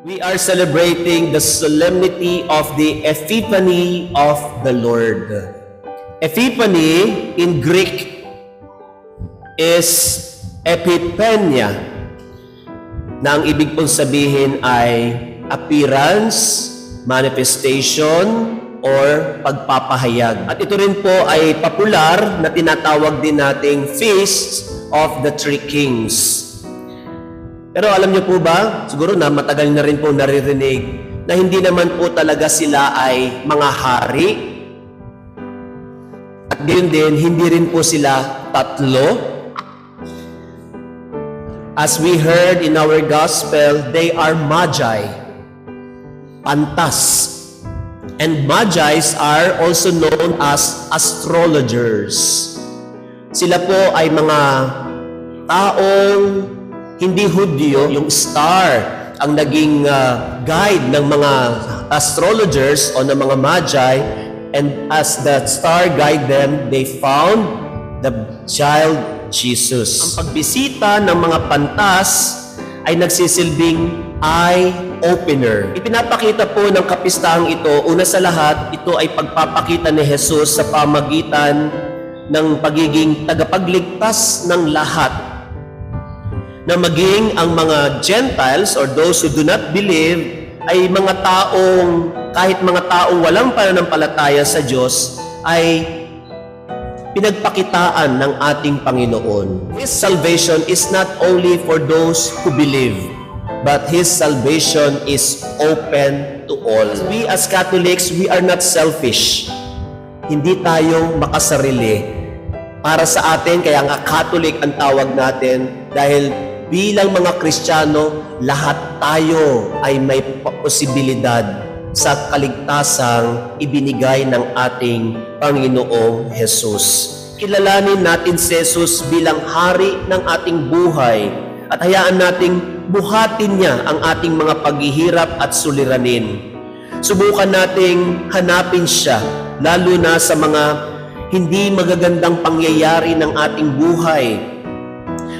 We are celebrating the solemnity of the Epiphany of the Lord. Epiphany in Greek is epipenia, na ang ibig pong sabihin ay appearance, manifestation, or pagpapahayag. At ito rin po ay popular na tinatawag din nating Feast of the Three Kings. Pero alam niyo po ba, siguro na matagal na rin po naririnig na hindi naman po talaga sila ay mga hari. At gayon din, hindi rin po sila tatlo. As we heard in our gospel, they are magi, pantas. And magis are also known as astrologers. Sila po ay mga taong hindi Hudyo. Yung star ang naging guide ng mga astrologers o ng mga magi, and as the star guide them, they found the child Jesus. Ang pagbisita ng mga pantas ay nagsisilbing eye-opener. Ipinapakita po ng kapistahang ito, una sa lahat, ito ay pagpapakita ni Jesus sa pamagitan ng pagiging tagapagligtas ng lahat, na maging ang mga Gentiles or those who do not believe ay mga taong, kahit mga taong walang pananampalataya sa Diyos, ay pinagpakitaan ng ating Panginoon. His salvation is not only for those who believe, but His salvation is open to all. We as Catholics, we are not selfish. Hindi tayo makasarili. Para sa atin, kaya nga Catholic ang tawag natin, dahil bilang mga Kristiyano, lahat tayo ay may posibilidad sa kaligtasang ibinigay ng ating Panginoong Jesus. Kilalanin natin si Jesus bilang hari ng ating buhay at hayaan nating buhatin niya ang ating mga paghihirap at suliranin. Subukan nating hanapin siya, lalo na sa mga hindi magagandang pangyayari ng ating buhay.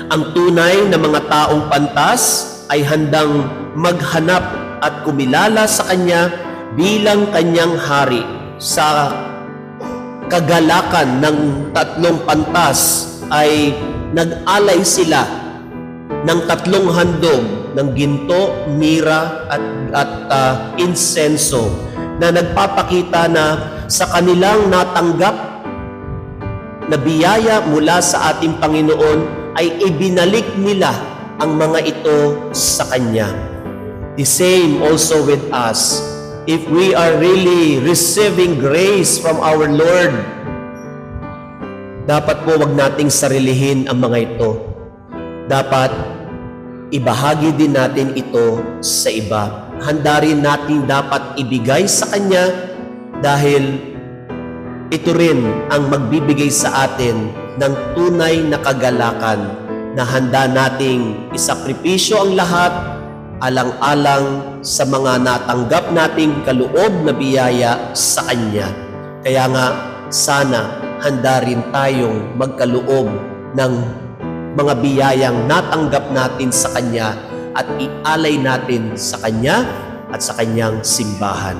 Ang tunay na mga taong pantas ay handang maghanap at kumilala sa Kanya bilang Kanyang hari. Sa kagalakan ng tatlong pantas ay nag-alay sila ng tatlong handog ng ginto, mira at insenso, na nagpapakita na sa kanilang natanggap na biyaya mula sa ating Panginoon ay ibinalik nila ang mga ito sa Kanya. The same also with us. If we are really receiving grace from our Lord, dapat po wag nating sarilihin ang mga ito. Dapat ibahagi din natin ito sa iba. Handa rin natin dapat ibigay sa Kanya, dahil ito rin ang magbibigay sa atin ng tunay na kagalakan, na handa nating isakripisyo ang lahat alang-alang sa mga natanggap nating kaloob na biyaya sa Kanya. Kaya nga, sana handa rin tayong magkaloob ng mga biyayang natanggap natin sa Kanya at ialay natin sa Kanya at sa Kanyang simbahan.